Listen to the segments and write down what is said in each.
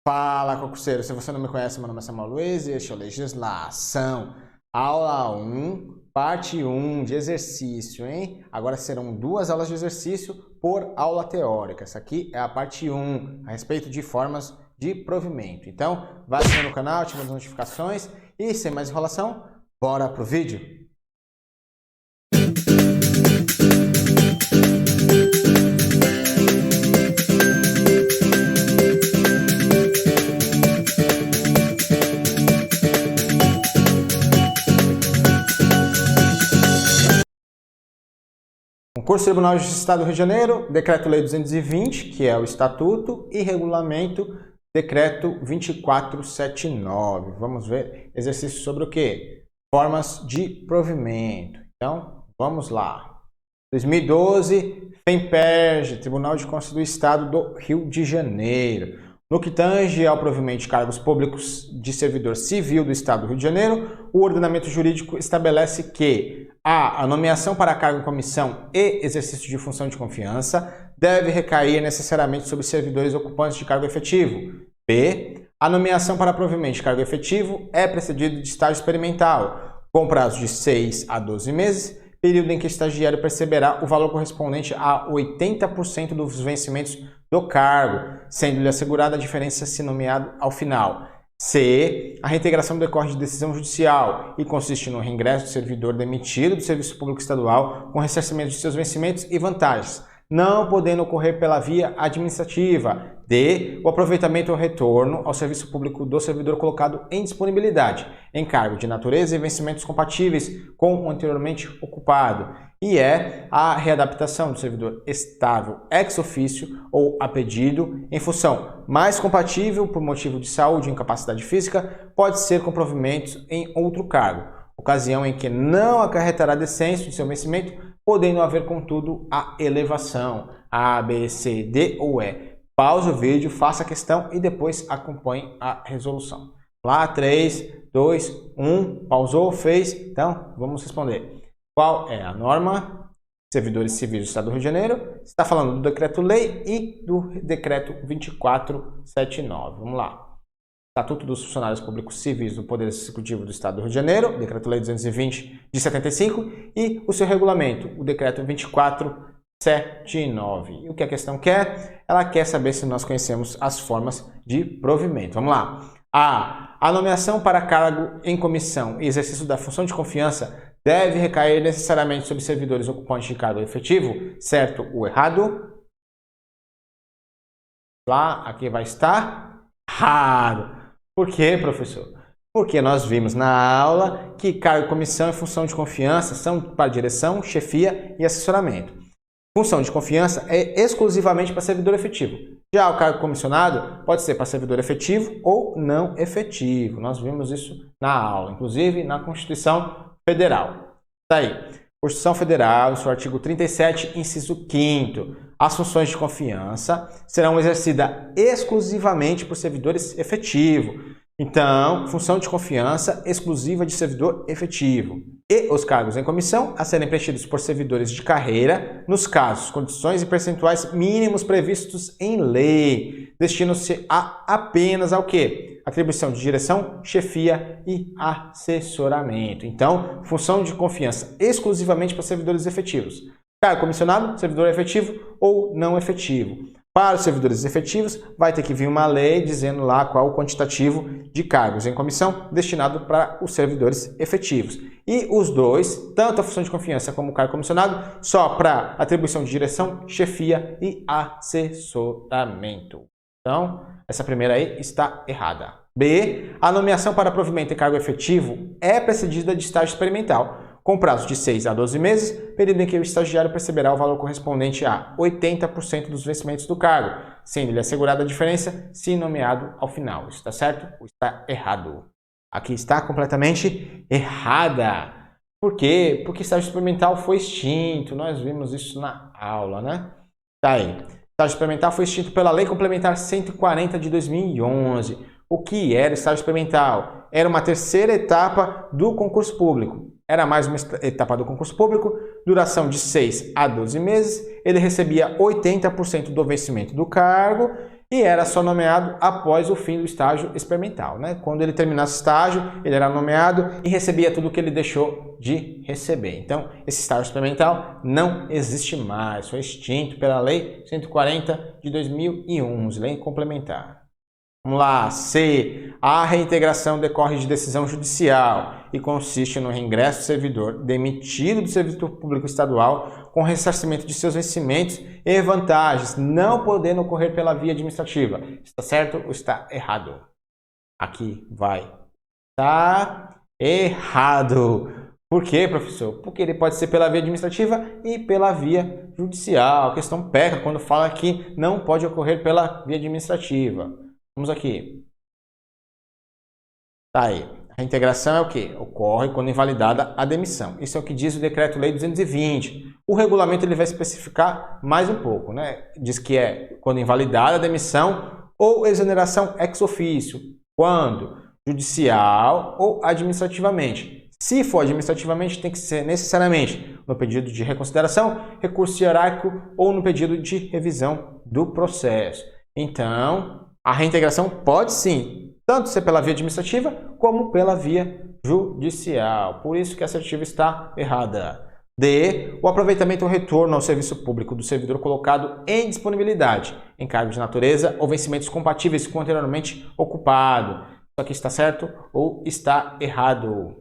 Fala, concurseiro! Se você não me conhece, meu nome é Samuel Luiz e este é o Legislação. Aula 1, parte 1 de exercício, hein? Agora serão 2 aulas de exercício por aula teórica. Essa aqui é a parte 1, a respeito de formas de provimento. Então, vai aqui no canal, ativa as notificações e, sem mais enrolação, bora pro vídeo! Concurso Tribunal de Justiça do Estado do Rio de Janeiro, Decreto-Lei 220, que é o Estatuto, e Regulamento, Decreto 2479. Vamos ver exercício sobre o quê? Formas de provimento. Então, vamos lá. 2012, FEMPERJ, Tribunal de Contas do Estado do Rio de Janeiro. No que tange ao provimento de cargos públicos de servidor civil do Estado do Rio de Janeiro, o ordenamento jurídico estabelece que a nomeação para cargo em comissão e exercício de função de confiança deve recair necessariamente sobre servidores ocupantes de cargo efetivo. B. A nomeação para provimento de cargo efetivo é precedido de estágio experimental, com prazo de 6 a 12 meses, período em que o estagiário perceberá o valor correspondente a 80% dos vencimentos do cargo, sendo-lhe assegurada a diferença se nomeado ao final. C. A reintegração decorre de decisão judicial e consiste no reingresso do servidor demitido do Serviço Público Estadual com ressarcimento de seus vencimentos e vantagens, não podendo ocorrer pela via administrativa. D. O aproveitamento ou retorno ao serviço público do servidor colocado em disponibilidade, em cargo de natureza e vencimentos compatíveis com o anteriormente ocupado. E a readaptação do servidor estável ex officio ou a pedido em função mais compatível por motivo de saúde ou incapacidade física pode ser com provimentos em outro cargo, ocasião em que não acarretará descenso de seu vencimento, podendo haver, contudo, a elevação. A, B, C, D ou E. Pause o vídeo, faça a questão e depois acompanhe a resolução. Lá, 3, 2, 1, pausou, fez. Então, vamos responder. Qual é a norma? Servidores civis do Estado do Rio de Janeiro. Está falando do Decreto-Lei e do Decreto 2479. Vamos lá. Estatuto dos Funcionários Públicos Civis do Poder Executivo do Estado do Rio de Janeiro, Decreto-Lei 220 de 75, e o seu regulamento, o Decreto 2479. E o que a questão quer? Ela quer saber se nós conhecemos as formas de provimento. Vamos lá. A nomeação para cargo em comissão e exercício da função de confiança deve recair necessariamente sobre servidores ocupantes de cargo efetivo, certo ou errado? Lá, aqui vai estar errado. Por quê, professor? Porque nós vimos na aula que cargo, comissão e função de confiança são para direção, chefia e assessoramento. Função de confiança é exclusivamente para servidor efetivo. Já o cargo comissionado pode ser para servidor efetivo ou não efetivo. Nós vimos isso na aula, inclusive na Constituição Federal. Tá aí. Constituição Federal, no seu artigo 37, inciso 5º. As funções de confiança serão exercidas exclusivamente por servidores efetivos. Então, função de confiança exclusiva de servidor efetivo. E os cargos em comissão a serem preenchidos por servidores de carreira, nos casos, condições e percentuais mínimos previstos em lei. Destinam-se apenas ao quê? Atribuição de direção, chefia e assessoramento. Então, função de confiança exclusivamente para servidores efetivos. Cargo comissionado, servidor efetivo ou não efetivo. Para os servidores efetivos, vai ter que vir uma lei dizendo lá qual o quantitativo de cargos em comissão destinado para os servidores efetivos. E os dois, tanto a função de confiança como o cargo comissionado, só para atribuição de direção, chefia e assessoramento. Então, essa primeira aí está errada. B. A nomeação para provimento em cargo efetivo é precedida de estágio experimental, com prazo de 6 a 12 meses, período em que o estagiário perceberá o valor correspondente a 80% dos vencimentos do cargo, sendo-lhe assegurada a diferença se nomeado ao final. Isso está certo ou está errado? Aqui está completamente errada. Por quê? Porque estágio experimental foi extinto. Nós vimos isso na aula, né? Tá aí. Estágio experimental foi extinto pela Lei Complementar 140 de 2011. O que era estágio experimental? Era uma terceira etapa do concurso público. Era mais uma etapa do concurso público, duração de 6 a 12 meses, ele recebia 80% do vencimento do cargo e era só nomeado após o fim do estágio experimental, né? Quando ele terminasse o estágio, ele era nomeado e recebia tudo o que ele deixou de receber. Então, esse estágio experimental não existe mais, foi extinto pela Lei 140 de 2011, Lei Complementar. Vamos lá, C. A reintegração decorre de decisão judicial e consiste no reingresso do servidor demitido do serviço público estadual com ressarcimento de seus vencimentos e vantagens, não podendo ocorrer pela via administrativa. Está certo ou está errado? Aqui vai. Está errado. Por quê, professor? Porque ele pode ser pela via administrativa e pela via judicial. A questão peca quando fala que não pode ocorrer pela via administrativa. Vamos aqui. Tá aí. A reintegração é o que? Ocorre quando invalidada a demissão. Isso é o que diz o Decreto-Lei 220. O regulamento ele vai especificar mais um pouco, né? Diz que é quando invalidada a demissão ou exoneração ex officio. Quando? Judicial ou administrativamente. Se for administrativamente, tem que ser necessariamente no pedido de reconsideração, recurso hierárquico ou no pedido de revisão do processo. Então, a reintegração pode sim, tanto ser pela via administrativa como pela via judicial. Por isso que a assertiva está errada. D. O aproveitamento ou retorno ao serviço público do servidor colocado em disponibilidade, em cargo de natureza ou vencimentos compatíveis com o anteriormente ocupado. Isso aqui está certo ou está errado?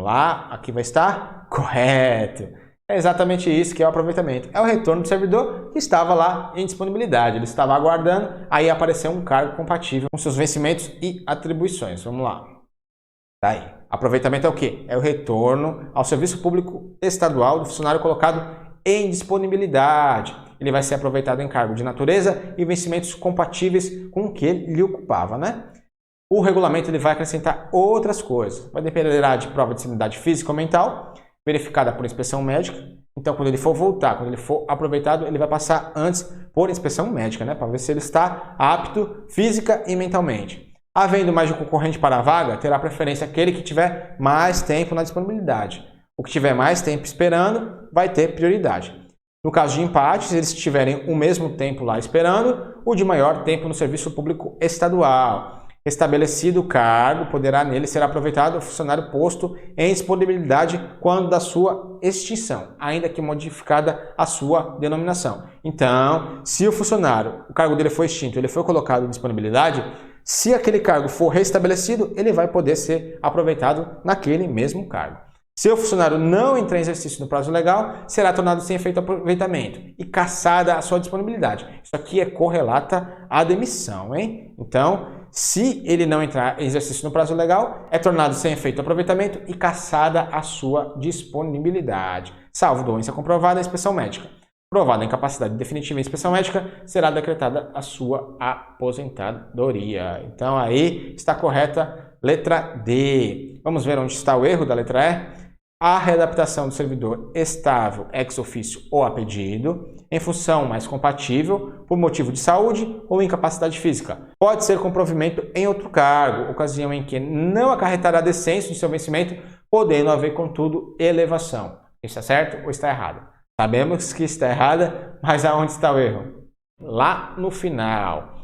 Vamos lá, aqui vai estar correto. É exatamente isso que é o aproveitamento. É o retorno do servidor que estava lá em disponibilidade. Ele estava aguardando, aí apareceu um cargo compatível com seus vencimentos e atribuições. Vamos lá. Tá aí. Aproveitamento é o quê? É o retorno ao serviço público estadual do funcionário colocado em disponibilidade. Ele vai ser aproveitado em cargo de natureza e vencimentos compatíveis com o que ele lhe ocupava, né? O regulamento ele vai acrescentar outras coisas. Vai depender de prova de sanidade física ou mental, verificada por inspeção médica. Então, quando ele for voltar, quando ele for aproveitado, ele vai passar antes por inspeção médica, né? Para ver se ele está apto física e mentalmente. Havendo mais de um concorrente para a vaga, terá preferência aquele que tiver mais tempo na disponibilidade. O que tiver mais tempo esperando vai ter prioridade. No caso de empate, se eles tiverem o mesmo tempo lá esperando, o de maior tempo no serviço público estadual. Estabelecido o cargo, poderá nele ser aproveitado o funcionário posto em disponibilidade quando da sua extinção, ainda que modificada a sua denominação. Então, se o funcionário, o cargo dele foi extinto, ele foi colocado em disponibilidade, se aquele cargo for restabelecido, ele vai poder ser aproveitado naquele mesmo cargo. Se o funcionário não entrar em exercício no prazo legal, será tornado sem efeito aproveitamento e cassada a sua disponibilidade. Isso aqui é correlata à demissão, hein? Então, se ele não entrar em exercício no prazo legal, é tornado sem efeito aproveitamento e cassada a sua disponibilidade, salvo doença comprovada em inspeção médica. Provada a incapacidade definitiva em inspeção médica, será decretada a sua aposentadoria. Então aí está correta letra D. Vamos ver onde está o erro da letra E? A readaptação do servidor estável ex officio ou a pedido, em função mais compatível, por motivo de saúde ou incapacidade física. Pode ser com provimento em outro cargo, ocasião em que não acarretará descenso de seu vencimento, podendo haver, contudo, elevação. Está certo ou está errado? Sabemos que está errada, mas aonde está o erro? Lá no final.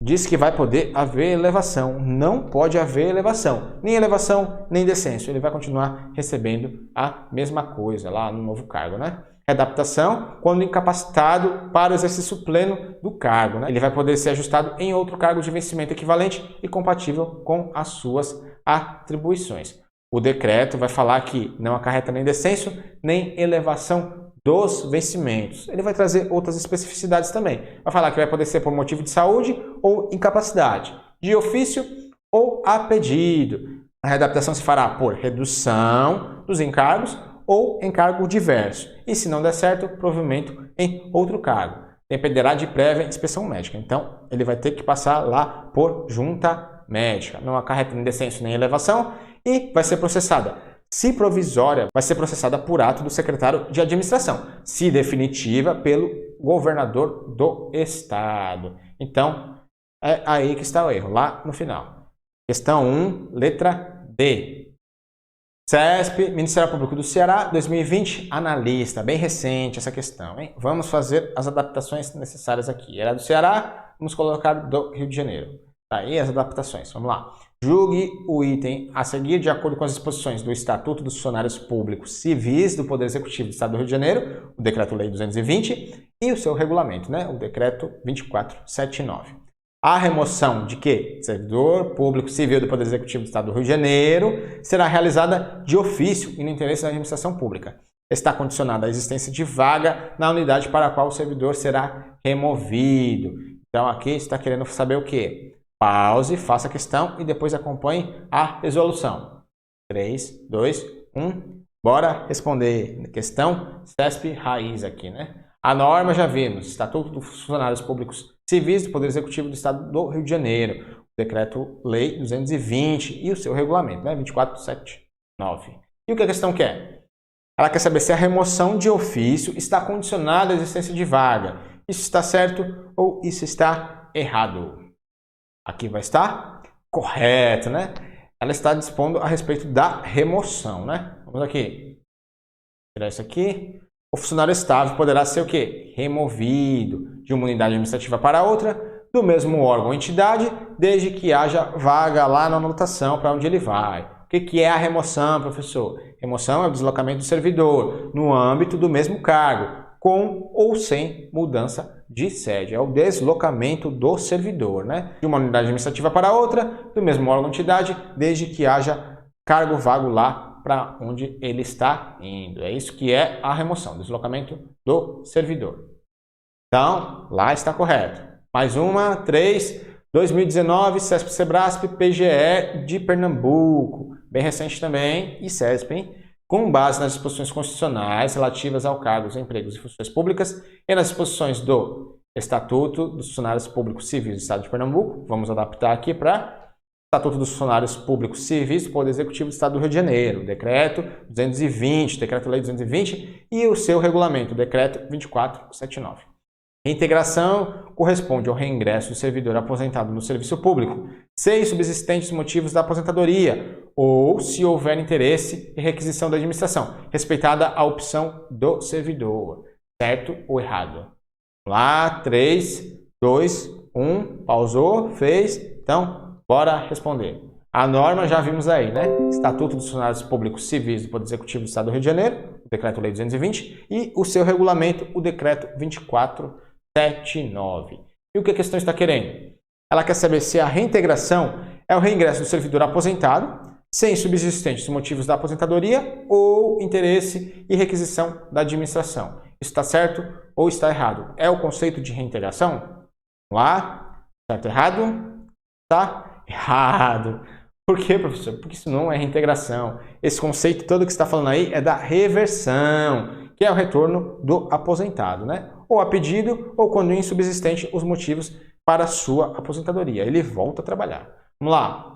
Diz que vai poder haver elevação. Não pode haver elevação. Nem elevação, nem descenso. Ele vai continuar recebendo a mesma coisa lá no novo cargo, né? Readaptação, quando incapacitado para o exercício pleno do cargo, né? Ele vai poder ser ajustado em outro cargo de vencimento equivalente e compatível com as suas atribuições. O decreto vai falar que não acarreta nem descenso, nem elevação dos vencimentos. Ele vai trazer outras especificidades também. Vai falar que vai poder ser por motivo de saúde ou incapacidade, de ofício ou a pedido. A readaptação se fará por redução dos encargos ou encargo diverso. E se não der certo, provimento em outro cargo. Dependerá de prévia inspeção médica. Então, ele vai ter que passar lá por junta médica. Não acarreta nem descenso nem elevação e vai ser processada. Se provisória, vai ser processada por ato do secretário de administração. Se definitiva, pelo governador do estado. Então, é aí que está o erro, lá no final. Questão 1, letra D. CESP, Ministério Público do Ceará, 2020, analista. Bem recente essa questão, hein? Vamos fazer as adaptações necessárias aqui. Era do Ceará, vamos colocar do Rio de Janeiro. Tá aí as adaptações, vamos lá. Julgue o item a seguir de acordo com as disposições do Estatuto dos Funcionários Públicos Civis do Poder Executivo do Estado do Rio de Janeiro, o Decreto-Lei 220, e o seu regulamento, né? O Decreto 2479. A remoção de que? Servidor público civil do Poder Executivo do Estado do Rio de Janeiro será realizada de ofício e no interesse da administração pública. Está condicionada à existência de vaga na unidade para a qual o servidor será removido. Então aqui está querendo saber o quê? Pause, faça a questão e depois acompanhe a resolução. 3, 2, 1, bora responder. Questão CESP raiz aqui, né? A norma já vimos, Estatuto dos Funcionários Públicos Civis do Poder Executivo do Estado do Rio de Janeiro, o Decreto-Lei 220 e o seu regulamento, né? 2479. E o que a questão quer? Ela quer saber se a remoção de ofício está condicionada à existência de vaga. Isso está certo ou isso está errado? Aqui vai estar correto, né? Ela está dispondo a respeito da remoção, né? Vamos aqui. Tirar isso aqui. O funcionário estável poderá ser o quê? Removido de uma unidade administrativa para outra, do mesmo órgão ou entidade, desde que haja vaga lá na anotação para onde ele vai. O que é a remoção, professor? Remoção é o deslocamento do servidor no âmbito do mesmo cargo, com ou sem mudança de sede. É o deslocamento do servidor, né? De uma unidade administrativa para outra, do mesmo órgão ou entidade, desde que haja cargo vago lá para onde ele está indo. É isso que é a remoção, deslocamento do servidor. Então, lá está correto. Mais uma, 3, 2019, CESP-Sebrasp, PGE de Pernambuco. Bem recente também, e CESP, hein? Com base nas disposições constitucionais relativas ao cargos, empregos e funções públicas e nas disposições do Estatuto dos Funcionários Públicos Civis do Estado de Pernambuco, vamos adaptar aqui para Estatuto dos Funcionários Públicos Civis do Poder Executivo do Estado do Rio de Janeiro, Decreto 220, Decreto-Lei 220 e o seu regulamento, Decreto 2479. Reintegração corresponde ao reingresso do servidor aposentado no serviço público, sem subsistentes motivos da aposentadoria, ou se houver interesse e requisição da administração, respeitada a opção do servidor. Certo ou errado? Vamos lá, 3, 2, 1, pausou, fez, então, bora responder. A norma já vimos aí, né? Estatuto dos Funcionários Públicos Civis do Poder Executivo do Estado do Rio de Janeiro, o Decreto-Lei 220, e o seu regulamento, o Decreto 2479. E o que a questão está querendo? Ela quer saber se a reintegração é o reingresso do servidor aposentado, sem subsistentes motivos da aposentadoria ou interesse e requisição da administração. Isso está certo ou está errado? É o conceito de reintegração? Vamos lá? Certo ou errado? Está errado. Por quê, professor? Porque isso não é reintegração. Esse conceito todo que você está falando aí é da reversão, que é o retorno do aposentado, né? Ou a pedido ou quando insubsistente os motivos para a sua aposentadoria. Ele volta a trabalhar. Vamos lá.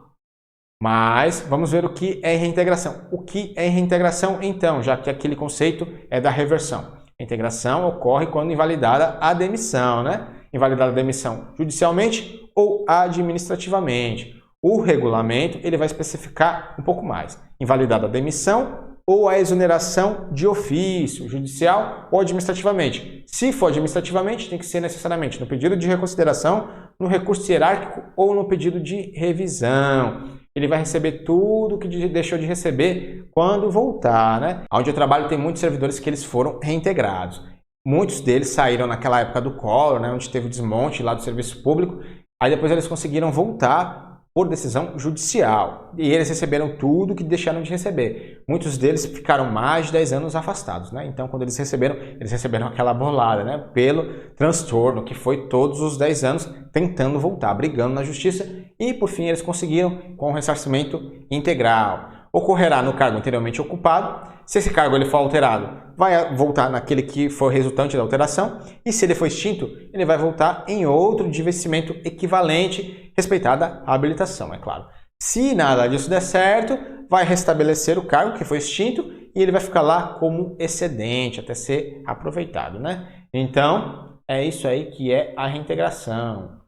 Mas vamos ver o que é reintegração. O que é reintegração, então, já que aquele conceito é da reversão. A integração ocorre quando invalidada a demissão, né? Invalidada a demissão judicialmente ou administrativamente. O regulamento ele vai especificar um pouco mais. Invalidada a demissão ou a exoneração de ofício, judicial ou administrativamente. Se for administrativamente, tem que ser necessariamente no pedido de reconsideração, no recurso hierárquico ou no pedido de revisão. Ele vai receber tudo que deixou de receber quando voltar, né? Onde eu trabalho tem muitos servidores que eles foram reintegrados. Muitos deles saíram naquela época do Collor, né? Onde teve o desmonte lá do serviço público. Aí depois eles conseguiram voltar por decisão judicial. E eles receberam tudo que deixaram de receber. Muitos deles ficaram mais de 10 anos afastados, né? Então, quando eles receberam aquela bolada, né? Pelo transtorno, que foi todos os 10 anos tentando voltar, brigando na justiça. E, por fim, eles conseguiram com o ressarcimento integral. Ocorrerá no cargo anteriormente ocupado. Se esse cargo ele for alterado, vai voltar naquele que foi resultante da alteração. E se ele for extinto, ele vai voltar em outro de vencimento equivalente, respeitada a habilitação, é claro. Se nada disso der certo, vai restabelecer o cargo que foi extinto e ele vai ficar lá como excedente até ser aproveitado, né? Então, é isso aí que é a reintegração.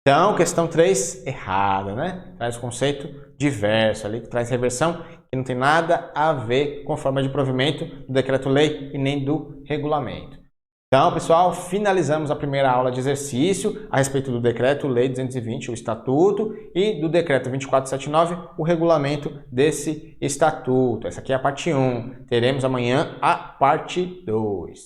Então, questão 3, errada, né? Traz conceito diverso ali, que traz reversão, que não tem nada a ver com a forma de provimento do decreto-lei e nem do regulamento. Então, pessoal, finalizamos a primeira aula de exercício a respeito do Decreto-Lei 220, o Estatuto, e do Decreto 2479, o regulamento desse Estatuto. Essa aqui é a parte 1. Teremos amanhã a parte 2.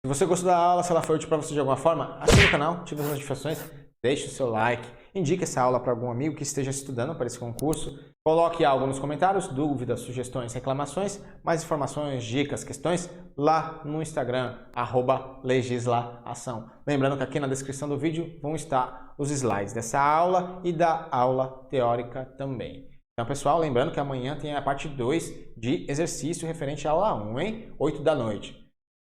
Se você gostou da aula, se ela foi útil para você de alguma forma, assine o canal, ative as notificações, deixe o seu like, indique essa aula para algum amigo que esteja estudando para esse concurso, coloque algo nos comentários, dúvidas, sugestões, reclamações, mais informações, dicas, questões, lá no Instagram, @legislaação. Lembrando que aqui na descrição do vídeo vão estar os slides dessa aula e da aula teórica também. Então, pessoal, lembrando que amanhã tem a parte 2 de exercício referente à aula 1, hein? 8 da noite.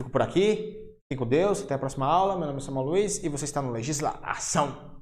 Fico por aqui, fique com Deus, até a próxima aula. Meu nome é Samuel Luiz e você está no Legislaação.